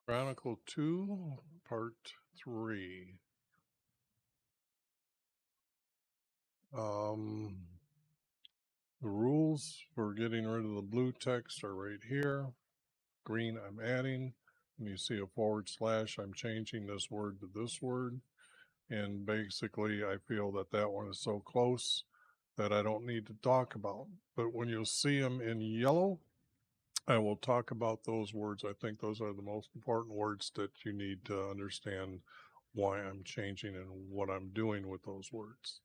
Chronicle 2, Part 3. The rules for getting rid of the blue text are right here. Green, I'm adding. When you see a /, I'm changing this word to this word. And basically, I feel that that one is so close that I don't need to talk about. But when you'll see them in yellow, I will talk about those words. I think those are the most important words that you need to understand why I'm changing and what I'm doing with those words.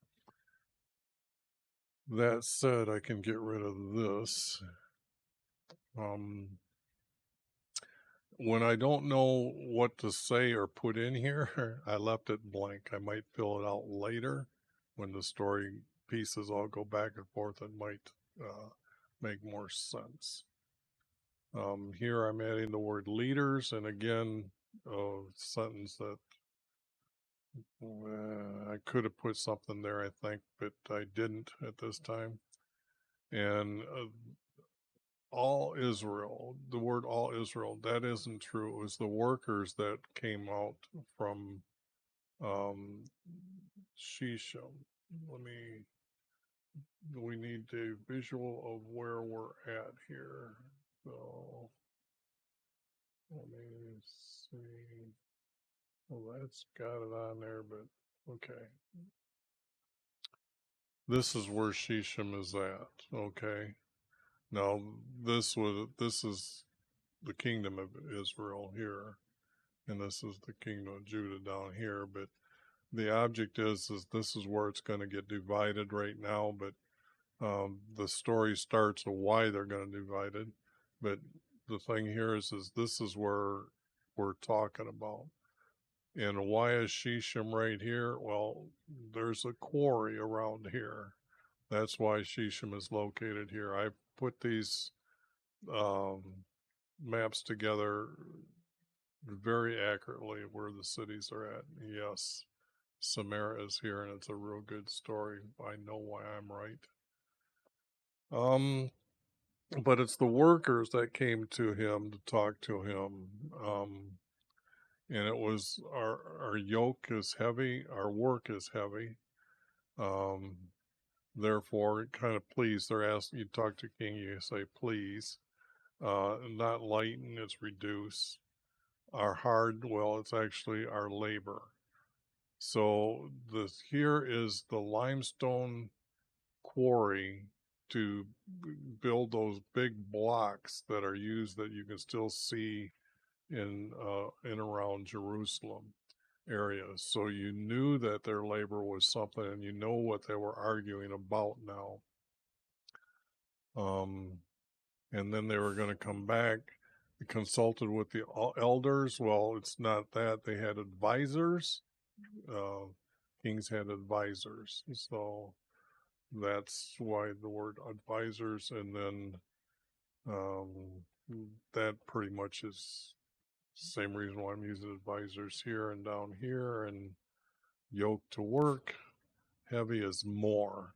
That said, I can get rid of this. When I don't know what to say or put in here, I left it blank. I might fill it out later when the story pieces all go back and forth. It might make more sense. Here I'm adding the word leaders, and again, a sentence that I could have put something there, I think, but I didn't at this time. And all Israel, the word all Israel, that isn't true. It was the workers that came out from Shechem. We need a visual of where we're at here. So, let me see. Well, that's got it on there, but okay. This is where Shechem is at, okay? Now, this is the kingdom of Israel here, and this is the kingdom of Judah down here, but the object is this is where it's going to get divided right now, but the story starts of why they're going to divide it, but the thing here is this is where we're talking about. And why is Shechem right here? Well, there's a quarry around here. That's why Shechem is located here. I put these maps together very accurately where the cities are at. Yes, Samaria is here, and it's a real good story. I know why I'm right. But it's the workers that came to him to talk to him. And it was our yoke is heavy, our work is heavy. Therefore, kind of please, they're asking you to talk to King, you say please. Not lighten, it's reduce. Our hard, well, it's actually our labor. So this here is the limestone quarry to build those big blocks that are used that you can still see in around Jerusalem area. So you knew that their labor was something, and you know what they were arguing about now. And then they were going to come back, consulted with the elders. Well, it's not that. They had advisors. Kings had advisors. So that's why the word advisors. And then that pretty much is the same reason why I'm using advisors here and down here. And yoke to work. Heavy is more.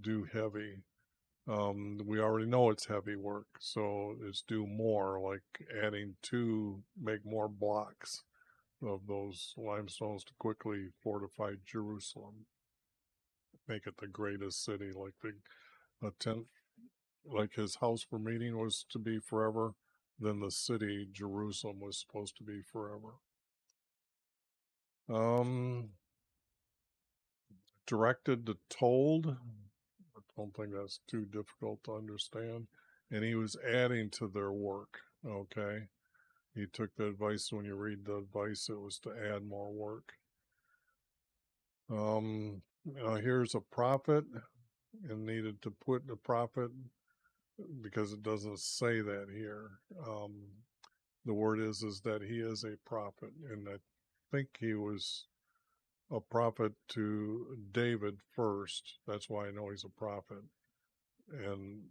Do heavy. We already know it's heavy work, so it's do more, like adding to make more blocks of those limestones to quickly fortify Jerusalem, make it the greatest city, like the tent, like his house for meeting was to be forever, then the city Jerusalem was supposed to be forever. Directed to told. I don't think that's too difficult to understand. And he was adding to their work, okay? He took the advice, when you read the advice, it was to add more work. Here's a prophet, and needed to put the prophet, because it doesn't say that here. The word is that he is a prophet, and I think he was a prophet to David first. That's why I know he's a prophet. And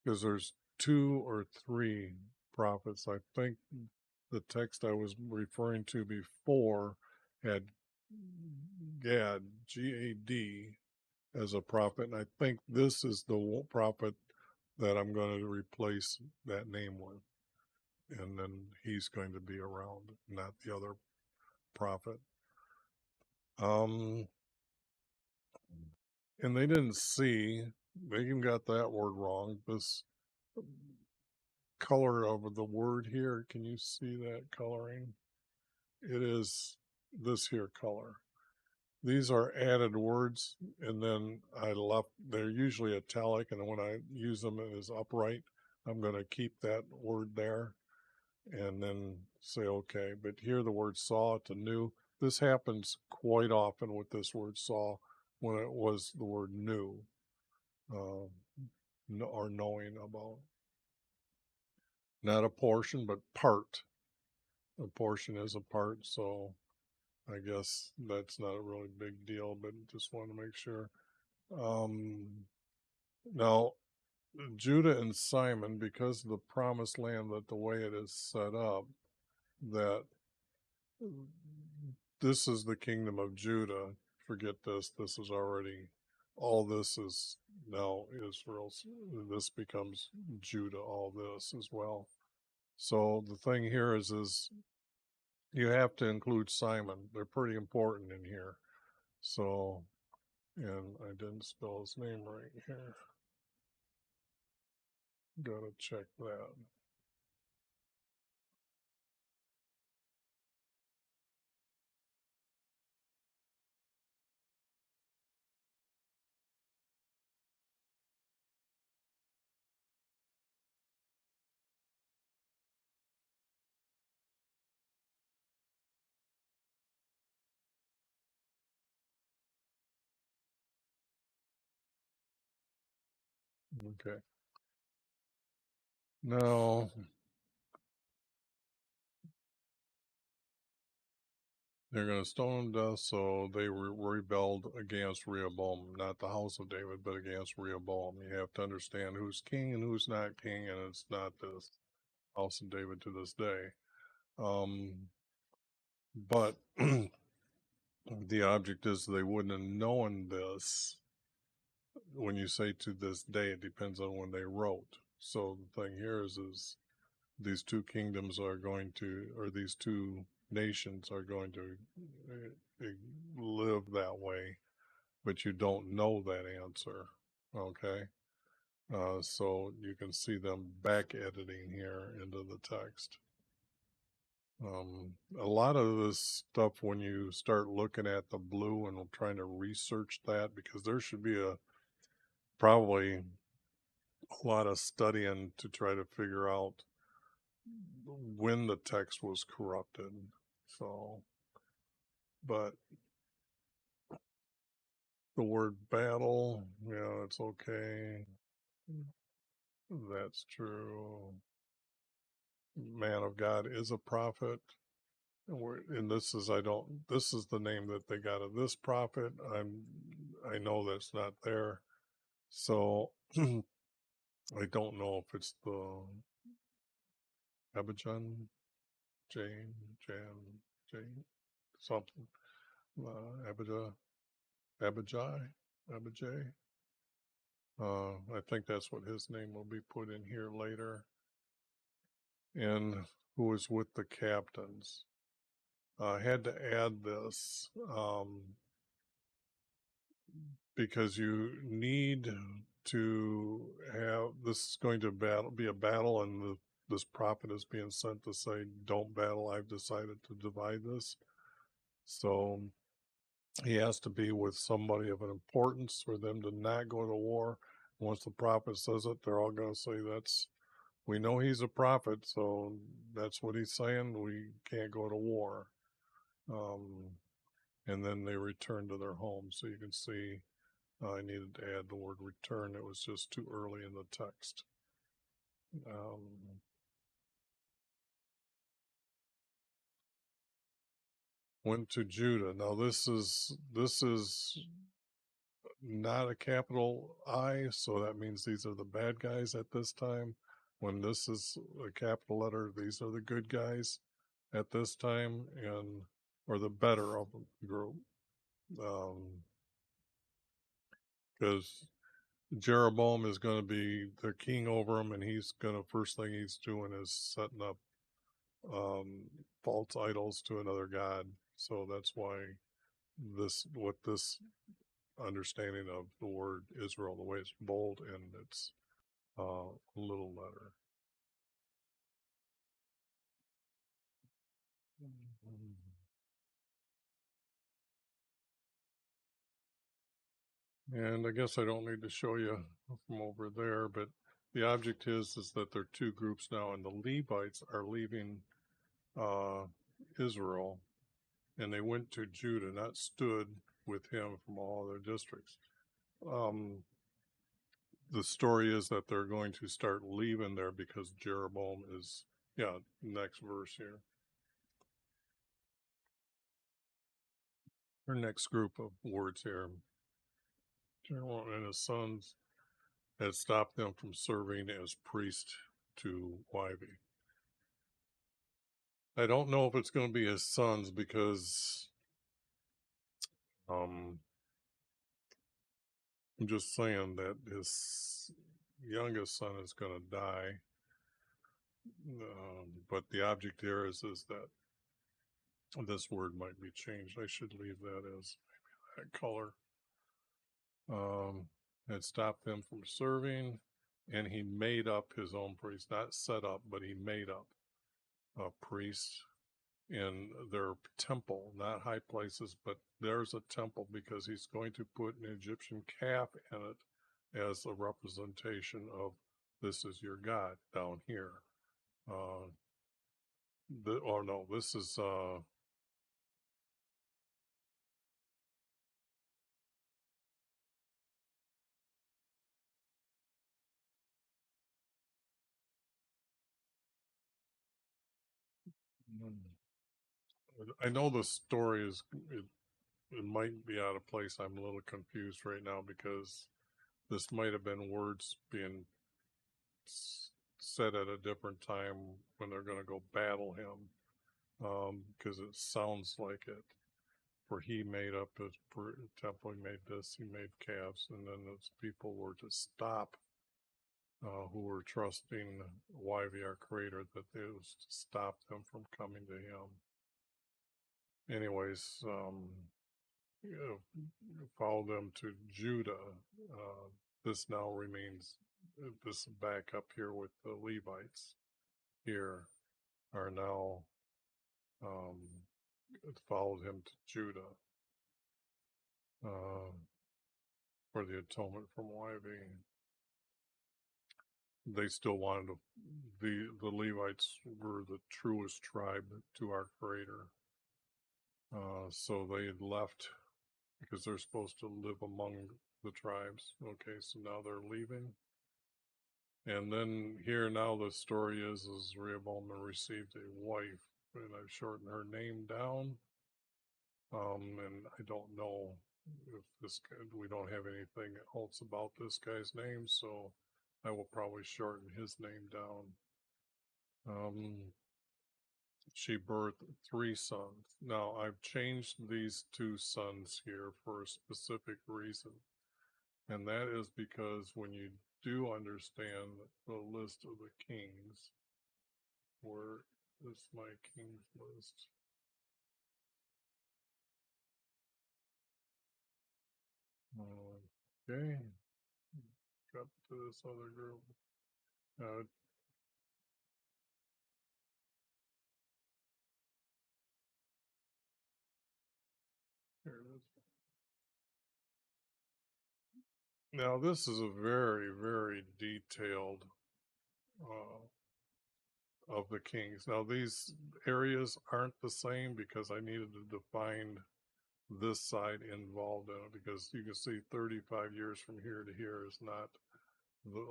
because there's 2 or 3 prophets, I think the text I was referring to before had Gad, G-A-D, as a prophet, and I think this is the prophet that I'm going to replace that name with. And then he's going to be around, not the other prophet. And they didn't see, they even got that word wrong. This color of the word here, can you see that coloring? It is this here color. These are added words, and then they're usually italic, and when I use them as upright, I'm going to keep that word there and then say okay. But here the word saw to knew, this happens quite often with this word saw when it was the word knew or knowing about. Not a portion, but part. A portion is a part, so I guess that's not a really big deal, but just want to make sure. Now, Judah and Simon, because of the promised land, that the way it is set up, that this is the kingdom of Judah. Forget this. This is already, all this is now Israel's. This becomes Judah, all this as well. So the thing here is you have to include Simon. They're pretty important in here. So, and I didn't spell his name right here. Gotta check that. Okay. No, they're going to stone him to death, so they rebelled against Rehoboam, not the house of David, but against Rehoboam. You have to understand who's king and who's not king, and it's not this house of David to this day. But the object is they wouldn't have known this. When you say to this day, it depends on when they wrote. So the thing here is these two kingdoms are going to, or these two nations are going to live that way, but you don't know that answer. Okay. So you can see them back editing here into the text. A lot of this stuff, when you start looking at the blue and trying to research that, because there should be probably a lot of studying to try to figure out when the text was corrupted. So, but the word battle, yeah, it's okay. That's true. Man of God is a prophet. And this is this is the name that they got of this prophet. I know that's not there. So I don't know if it's the Abijah, Jane, something. Abijah. I think that's what his name will be put in here later. And who was with the captains. I had to add this because you need to have, this is going to be a battle, and this prophet is being sent to say, don't battle, I've decided to divide this. So he has to be with somebody of an importance for them to not go to war. Once the prophet says it, they're all going to say, we know he's a prophet, so that's what he's saying. We can't go to war. And then they return to their homes. So you can see I needed to add the word return. It was just too early in the text. Went to Judah. Now this is not a capital I, so that means these are the bad guys at this time. When this is a capital letter, these are the good guys at this time, or the better of the group. Because Jeroboam is going to be the king over him, and he's going to, first thing he's doing is setting up false idols to another god. So that's why this understanding of the word Israel, the way it's bold and it's little letter. And I guess I don't need to show you from over there, but the object is that there are two groups now, and the Levites are leaving Israel, and they went to Judah, not stood with him from all their districts. The story is that they're going to start leaving there because Jeroboam is, next verse here. Our next group of words here. Jeroboam and his sons had stopped them from serving as priest to YV. I don't know if it's going to be his sons because I'm just saying that his youngest son is going to die. But the object here is that this word might be changed. I should leave that as maybe that color. Had stopped them from serving, and he made up his own priest, not set up, but he made up a priest in their temple, not high places, but there's a temple because he's going to put an Egyptian calf in it as a representation of this is your God down here. This is I know the story is it might be out of place. I'm a little confused right now because this might have been words being said at a different time when they're going to go battle him, because it sounds like it. For he made up his temple, he made this, he made calves, and then those people were to stop, who were trusting YV, our creator, that it was to stop them from coming to him. Anyways, follow them to Judah. This now remains, this back up here with the Levites here are now followed him to Judah for the atonement from YV. They still wanted to, the Levites were the truest tribe to our creator. So they had left because they're supposed to live among the tribes. Okay, so now they're leaving. And then here now the story is Rehoboam received a wife, and I've shortened her name down. And I don't know if this guy, we don't have anything else about this guy's name, so I will probably shorten his name down. She birthed 3 sons. Now I've changed these 2 sons here for a specific reason. And that is because when you do understand the list of the kings, where is my kings list? Okay, got to this other group. Here it is. Now this is a very, very detailed of the kings. Now these areas aren't the same because I needed to define this side involved in it, because you can see 35 years from here to here is not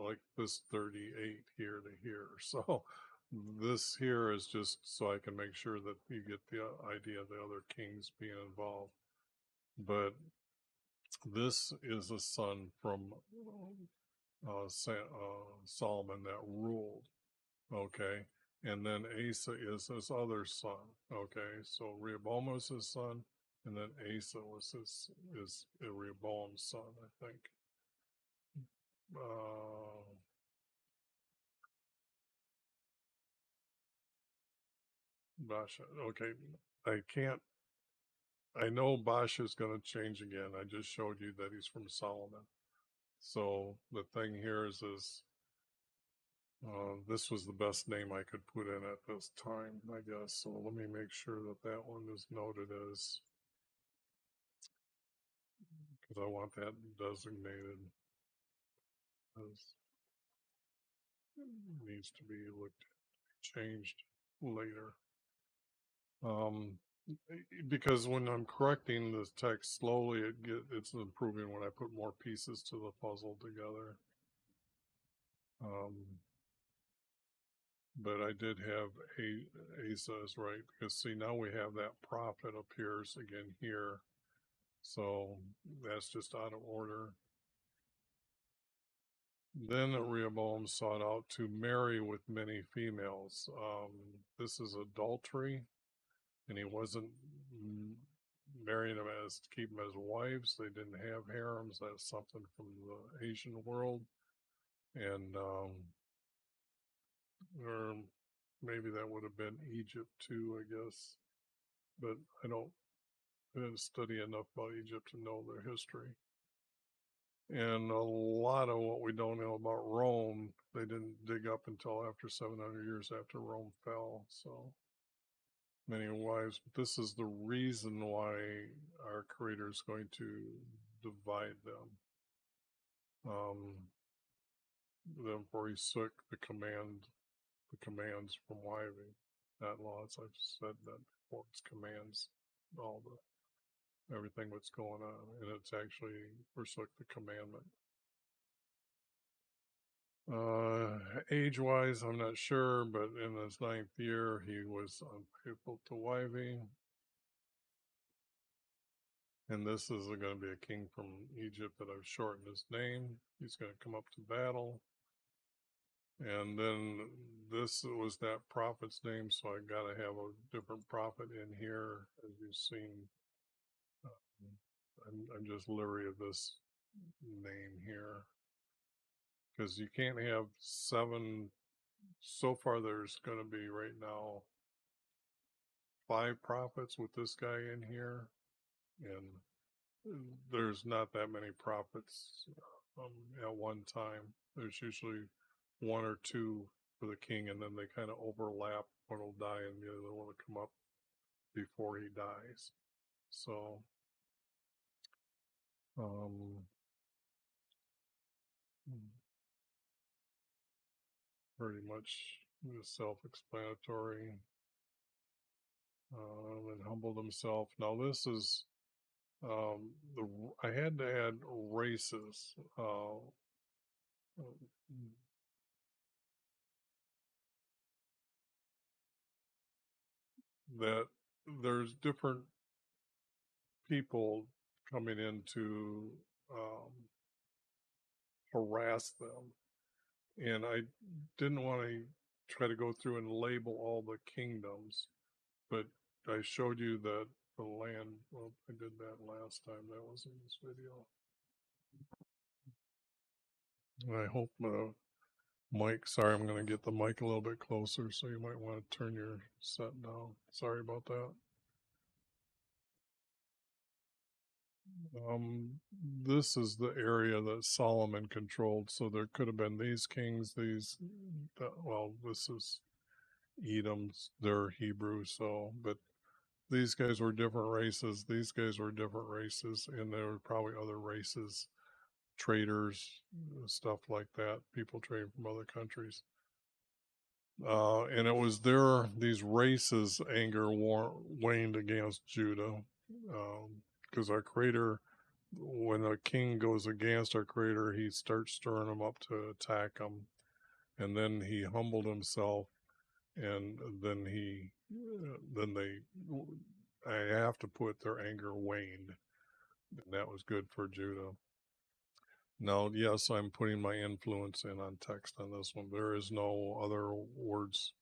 like this 38 here to here. So this here is just so I can make sure that you get the idea of the other kings being involved. But this is a son from Solomon that ruled. Okay, and then Asa is his other son. Okay, so Rehoboam was his son, and then Asa was is Rehoboam's son, I think. Basha. Okay, I know Basha is going to change again. I just showed you that he's from Solomon. So the thing here is this was the best name I could put in at this time, I guess. So let me make sure that that one is noted as, because I want that designated as needs to be looked changed later. Because when I'm correcting this text slowly, it's improving when I put more pieces to the puzzle together. But I did have Asa is right, because see, now we have that prophet appears again here. So that's just out of order. Then Rehoboam sought out to marry with many females. This is adultery, and he wasn't marrying them as to keep them as wives. They didn't have harems. That's something from the Asian world, and or maybe that would have been Egypt too, I guess. But I didn't study enough about Egypt to know their history. And a lot of what we don't know about Rome, they didn't dig up until after 700 years after Rome fell. So many wives. But this is the reason why our Creator is going to divide them. Therefore, he took the commands from wiving, not laws. I've said that before. It's commands, everything that's going on, and it's actually forsook the commandment. Age-wise, I'm not sure, but in his 9th year, he was unfaithful to wiving. And this is going to be a king from Egypt that I've shortened his name. He's going to come up to battle. And then this was that prophet's name, so I got to have a different prophet in here, as you've seen. I'm just leery of this name here, because you can't have 7. So far, there's going to be right now 5 prophets with this guy in here, and there's not that many prophets at one time. There's usually 1 or 2 for the king, and then they kind of overlap. One will die and the other one will come up before he dies. So pretty much self-explanatory. And humbled himself. Now this is I had to add races. That there's different people coming in to harass them, and I didn't want to try to go through and label all the kingdoms, but I showed you that the land. Well, I did that last time. That was in this video. I hope the mic. Sorry, I'm going to get the mic a little bit closer, so you might want to turn your set down. Sorry about that. This is the area that Solomon controlled, so there could have been these kings, well, this is Edom's, they're Hebrew, so, but these guys were different races, these guys were different races, and there were probably other races, traders, stuff like that, people trading from other countries. And it was these races' anger waned against Judah, because our Creator, when a king goes against our Creator, he starts stirring them up to attack him, and then he humbled himself, and then I have to put their anger waned, and that was good for Judah. Now, yes, I'm putting my influence in on text on this one. There is no other words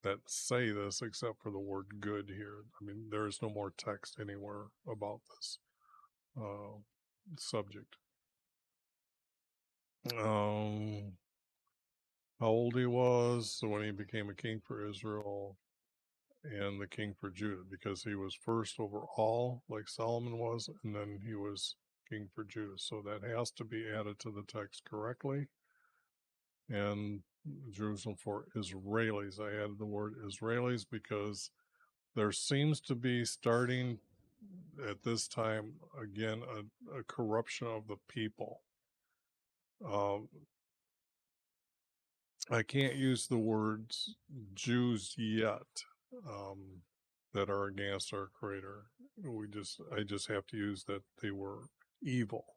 that say this except for the word good here. I mean, there is no more text anywhere about this subject. how old he was when he became a king for Israel and the king for Judah, because he was first over all, like Solomon was, and then he was king for Judah. So that has to be added to the text correctly. And Jerusalem for Israelis. I added the word Israelis because there seems to be starting at this time again a corruption of the people. Um, I can't use the words Jews yet that are against our Creator. I just have to use that they were evil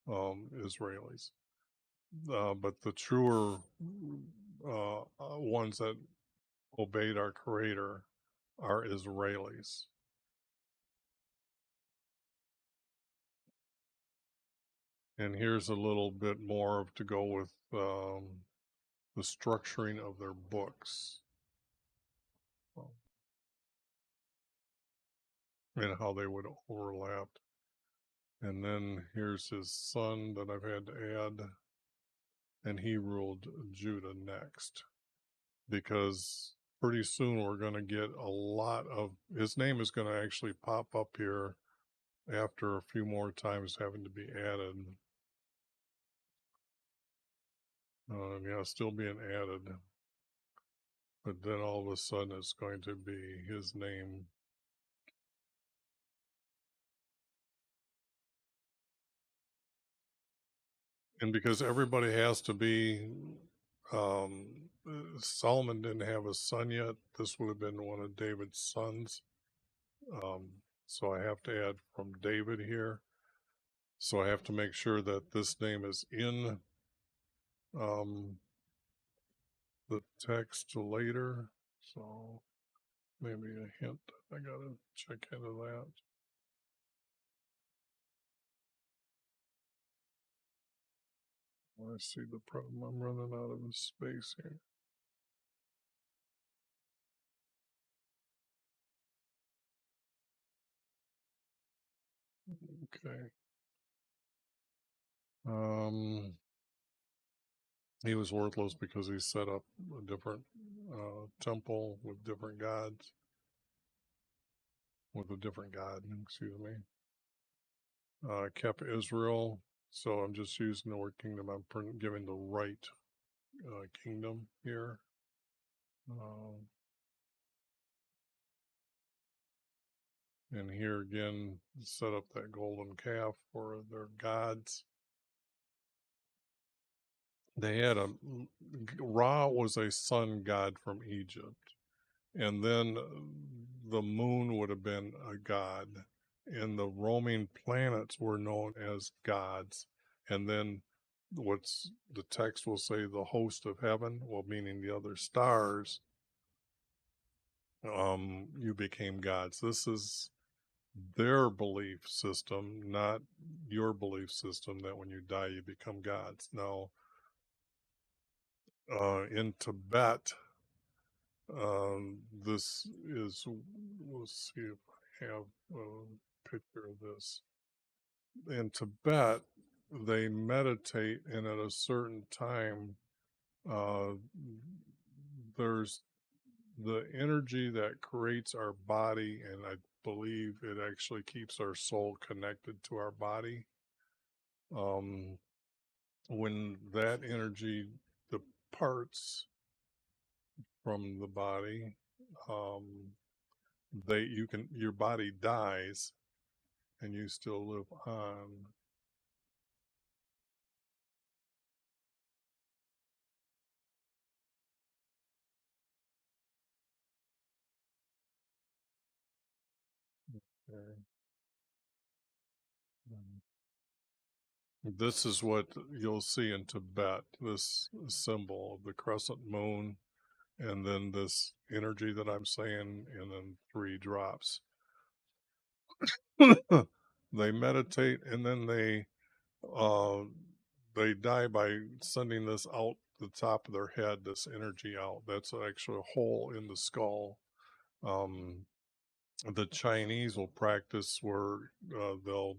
Israelis. But the truer ones that obeyed our Creator are Israelis. And here's a little bit more to go with the structuring of their books and how they would overlap. And then here's his son that I've had to add, and he ruled Judah next. Because pretty soon we're going to get a lot of, his name is going to actually pop up here after a few more times having to be added. Yeah, still being added. But then all of a sudden it's going to be his name. And because everybody has to be, Solomon didn't have a son yet. This would have been one of David's sons. So I have to add from David here. So I have to make sure that this name is in the text later. So maybe a hint. I gotta check into that. I see the problem. I'm running out of space here. Okay. He was worthless because he set up a different temple with different gods, with a different god, excuse me. Kept Israel. So I'm just using the word kingdom. I'm giving the right kingdom here. And here again, set up that golden calf for their gods. They had Ra was a sun god from Egypt. And then the moon would have been a god. And the roaming planets were known as gods. And then what's the text will say the host of heaven, well, meaning the other stars, you became gods. This is their belief system, not your belief system that when you die you become gods. Now, in Tibet, this is, let's see if I have a picture of this. In Tibet, they meditate, and at a certain time, there's the energy that creates our body, and I believe it actually keeps our soul connected to our body. When that energy departs from the body, your body dies, and you still live on. Okay. This is what you'll see in Tibet, this symbol of the crescent moon, and then this energy that I'm saying, and then 3 drops. They meditate, and then they die by sending this out the top of their head, this energy out. That's actually a hole in the skull. The Chinese will practice where they'll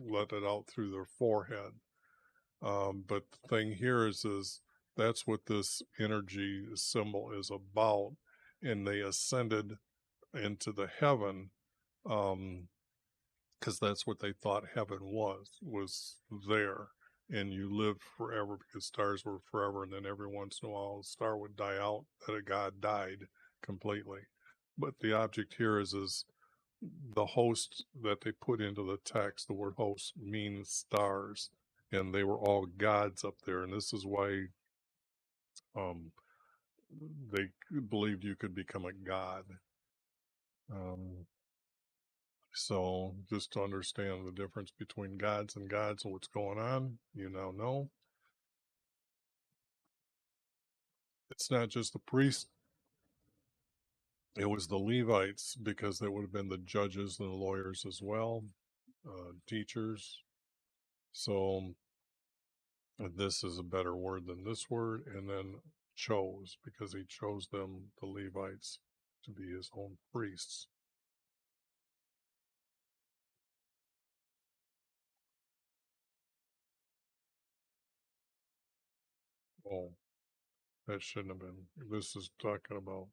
let it out through their forehead. But the thing here is that's what this energy symbol is about. And they ascended into the heaven, because that's what they thought heaven was there. And you lived forever because stars were forever. And then every once in a while, a star would die out, that a god died completely. But the object here is the host that they put into the text. The word host means stars, and they were all gods up there. And this is why um, they believed you could become a god. So just to understand the difference between gods and what's going on, you now know. It's not just the priests, it was the Levites, because they would have been the judges and the lawyers as well, teachers. So this is a better word than this word. And then chose, because he chose them, the Levites, to be his own priests. Oh, that shouldn't have been. This is talking about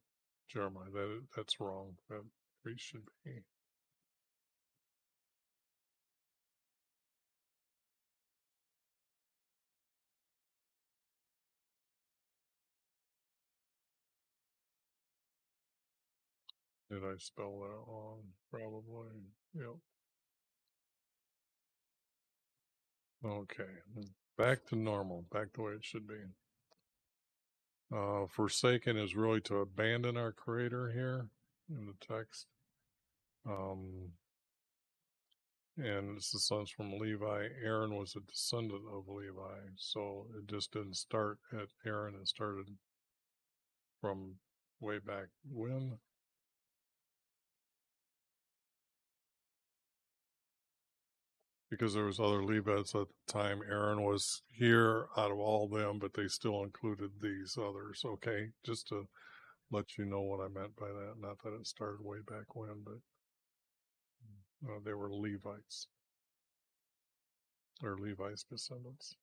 Jeremiah. That's wrong. That priest should be. Did I spell that wrong? Probably. Yep. Okay. Back to normal. Back the way it should be. Forsaken is really to abandon our Creator here in the text. And it's the sons from Levi. Aaron was a descendant of Levi. So it just didn't start at Aaron. It started from way back when. Because there was other Levites at the time. Aaron was here out of all them, but they still included these others. Okay, just to let you know what I meant by that. Not that it started way back when, but they were Levites, or Levi's descendants.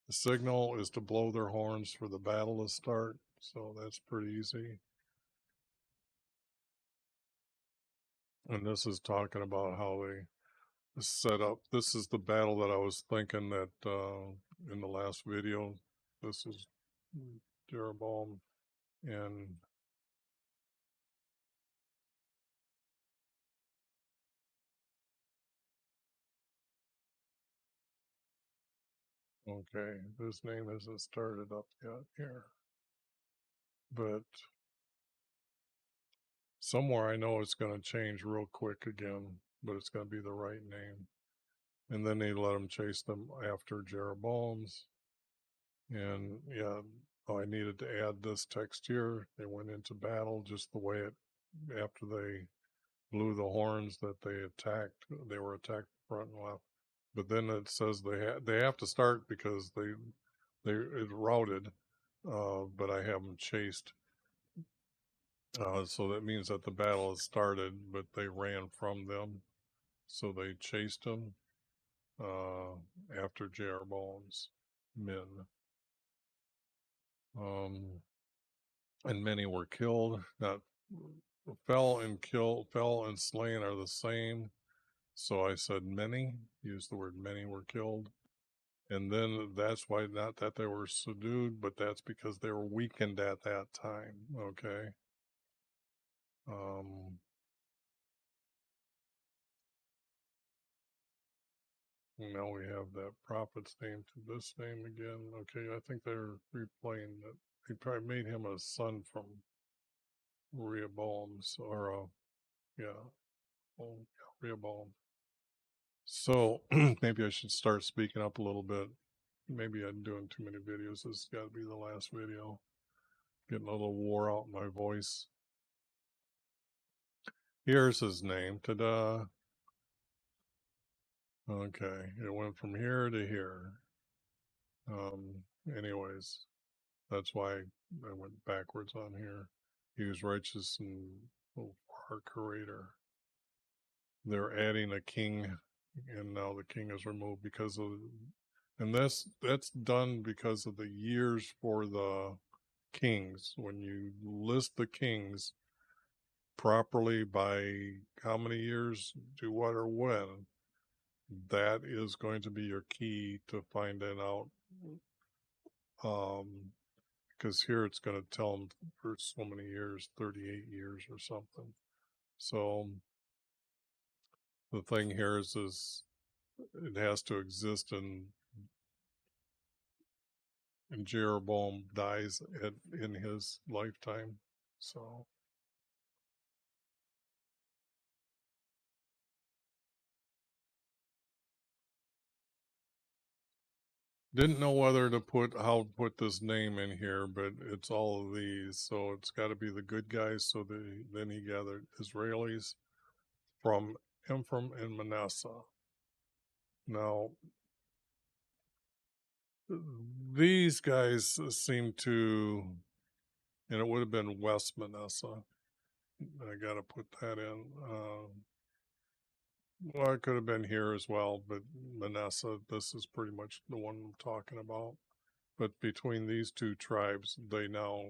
The signal is to blow their horns for the battle to start, so that's pretty easy. And this is talking about how they set up. This is the battle that I was thinking that in the last video. This is Jeroboam and okay, this name isn't started up yet here, but somewhere I know it's going to change real quick again, but it's going to be the right name. And then they let them chase them after Jeroboam's. And yeah, I needed to add this text here. They went into battle just the way it, after they blew the horns, that they were attacked front and left. But then it says they have to start because it routed, but I have them chased. So that means that the battle has started, but they ran from them. So they chased them uh, after Jeroboam's men. And many were killed. Not fell and slain are the same. So I said many, used the word many were killed. And then that's why, not that they were subdued, but that's because they were weakened at that time. Okay. Now we have that prophet's name to this name again. Okay, I think they're replaying that. They probably made him a son from Rehoboam's, or yeah, oh, yeah, Rehoboam. So maybe I should start speaking up a little bit. Maybe I'm doing too many videos. This has got to be the last video. Getting a little wore out in my voice. Here's his name. Ta-da. Okay, it went from here to here. Anyways, that's why I went backwards on here. He was righteous and our Creator. They're adding a king, and now the king is removed because of And that's done because of the years for the kings. When you list the kings properly by how many years, do what or when, that is going to be your key to finding out. Because here it's going to tell them for so many years, 38 years or something. So the thing here is it has to exist, and Jeroboam dies in his lifetime. So didn't know whether to how to put this name in here, but it's all of these. So it's got to be the good guys. So then he gathered Israelis from Ephraim and Manasseh. Now, these guys seem to, and it would have been West Manasseh. I got to put that in. Well, it could have been here as well, but Manasseh, this is pretty much the one I'm talking about. But between these two tribes, they now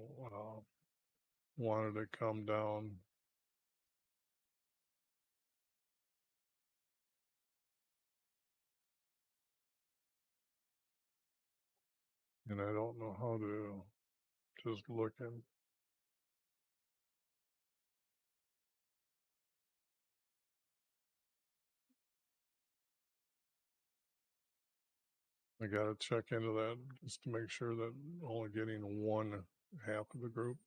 wanted to come down. And I don't know how to just look in. I got to check into that just to make sure that I'm only getting one half of the group.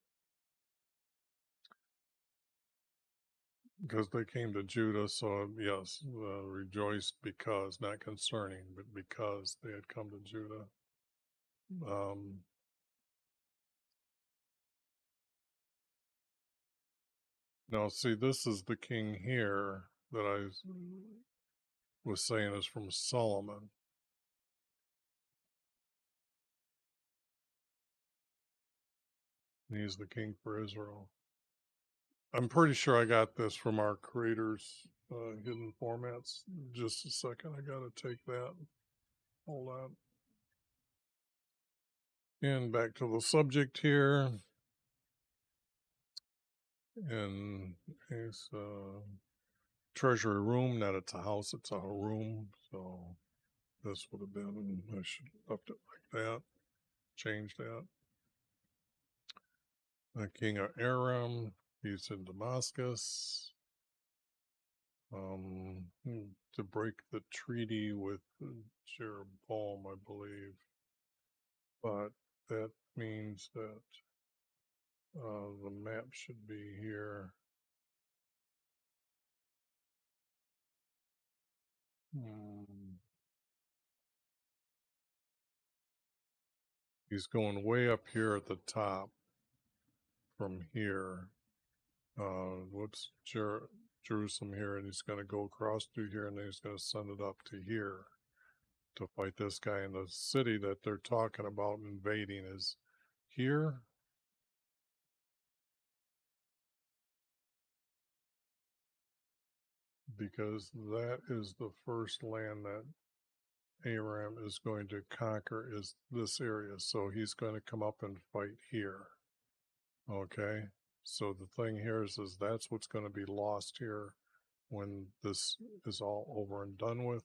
Because they came to Judah, so yes, rejoiced because, not concerning, but because they had come to Judah. Now, see, this is the king here that I was saying is from Solomon. He's the king for Israel. I'm pretty sure I got this from our creators' hidden formats. Just a second, I got to take that. Hold on. And back to the subject here. And it's a treasury room, not it's a house, it's a room. So this would have been, I should have left it like that, change that. The king of Aram, he's in Damascus. To break the treaty with Jeroboam, I believe. But that means that the map should be here. He's going way up here at the top from here. Whoops, Jerusalem here, and he's going to go across through here, and then he's going to send it up to here to fight this guy. In the city that they're talking about invading is here. Because that is the first land that Aram is going to conquer, is this area. So he's going to come up and fight here. Okay. So the thing here is that's what's going to be lost here when this is all over and done with.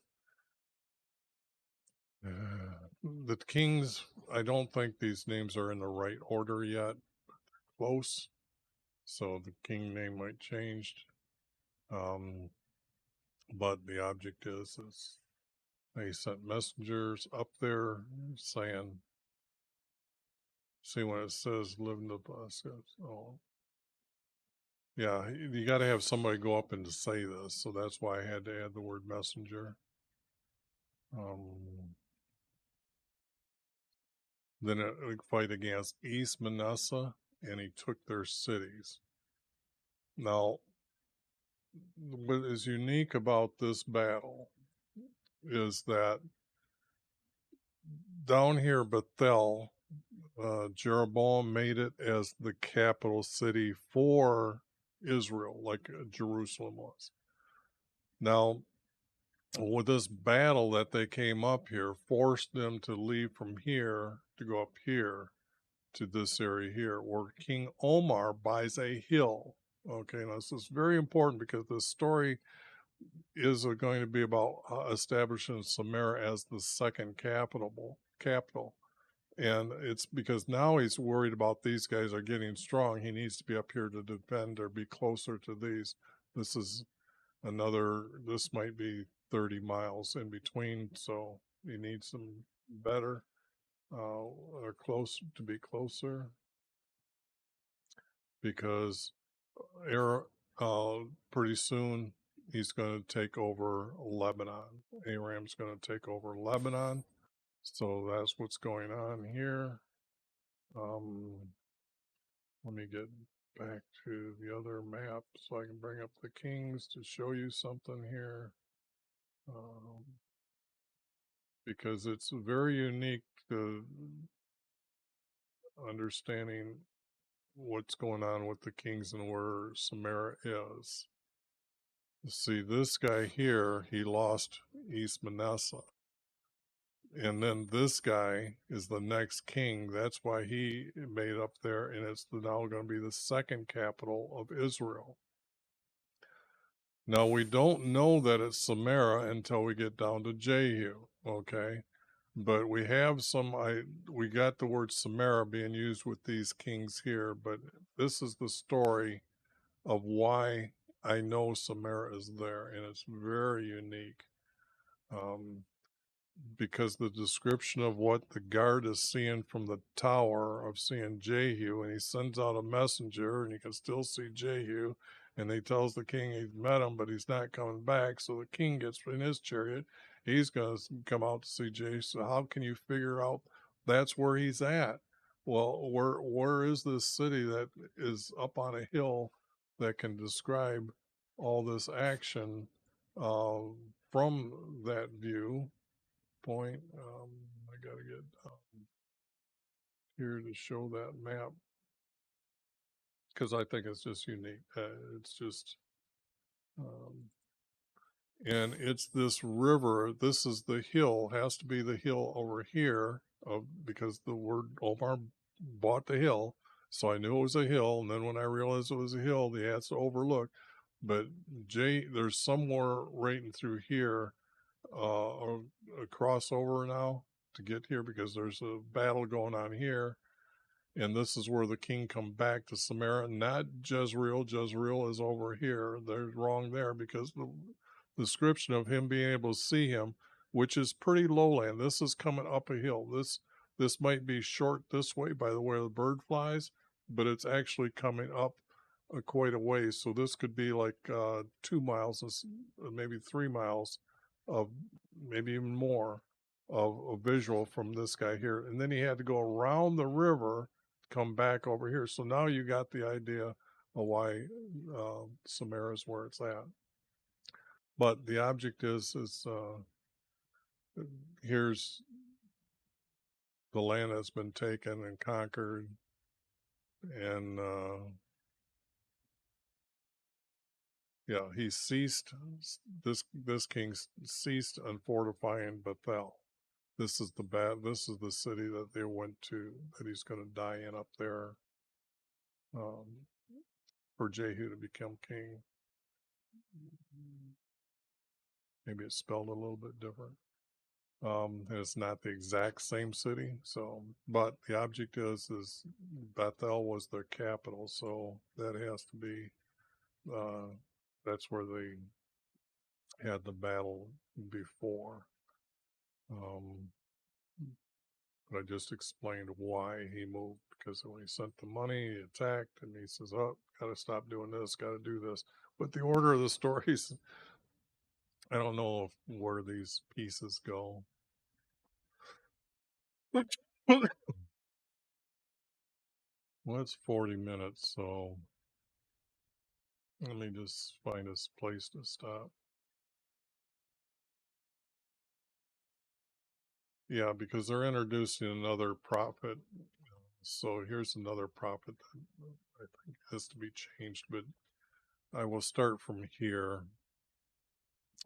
The kings, I don't think these names are in the right order yet. Close. So the king name might change. But the object is they sent messengers up there saying, see when it says live in the bus. Oh, yeah, you got to have somebody go up and to say this. So that's why I had to add the word messenger. Then it would fight against East Manasseh, and he took their cities. Now, what is unique about this battle is that down here, Bethel, Jeroboam made it as the capital city for Israel, like Jerusalem was. Now, with this battle that they came up here, forced them to leave from here to go up here to this area here, where King Omar buys a hill. Okay, now this is very important because the story is going to be about establishing Samaria as the second capital. And it's because now he's worried about these guys are getting strong. He needs to be up here to defend or be closer to these. This is this might be 30 miles in between. So he needs them better or close to be closer because pretty soon he's going to take over Lebanon. Aram's going to take over Lebanon. So that's what's going on here. Let me get back to the other map so I can bring up the kings to show you something here. Because it's very unique to understanding what's going on with the kings and where Samaria is. See, this guy here, he lost East Manasseh. And then this guy is the next king. That's why he made up there, and it's now going to be the second capital of Israel. Now, we don't know that it's Samaria until we get down to Jehu, okay? But we have we got the word Samaria being used with these kings here, but this is the story of why I know Samaria is there, and it's very unique. Because the description of what the guard is seeing from the tower of seeing Jehu, and he sends out a messenger, and you can still see Jehu, and he tells the king he's met him, but he's not coming back. So the king gets in his chariot. He's going to come out to see Jehu. So how can you figure out that's where he's at? Well, where is this city that is up on a hill that can describe all this action from that view? Point. I gotta get here to show that map because I think it's just unique. It's just, and it's this river. This is the hill. Has to be the hill over here because the word Omar bought the hill, so I knew it was a hill. And then when I realized it was a hill, they had to overlook. But there's somewhere right through here a crossover now to get here because there's a battle going on here, and this is where the king come back to Samaria, not Jezreel. Jezreel is over here. They're wrong there because the description of him being able to see him, which is pretty lowland. This is coming up a hill. This might be short this way by the way the bird flies, but it's actually coming up quite a ways. So this could be like 2 miles, maybe 3 miles of maybe even more of a visual from this guy here. And then he had to go around the river, come back over here. So now you got the idea of why Samaria is where it's at. But the object is here's the land that's been taken and conquered, and yeah, he ceased. This king ceased unfortifying Bethel. This is the city that they went to, that he's going to die in up there, for Jehu to become king. Maybe it's spelled a little bit different. It's not the exact same city, so, but the object is Bethel was their capital, so that has to be, that's where they had the battle before. But I just explained why he moved, because when he sent the money, he attacked, and he says, oh, gotta stop doing this, gotta do this. But the order of the stories, I don't know where these pieces go. Well, it's 40 minutes, so let me just find a place to stop. Yeah, because they're introducing another prophet. So here's another prophet that I think has to be changed, but I will start from here.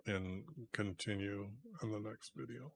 and continue in the next video.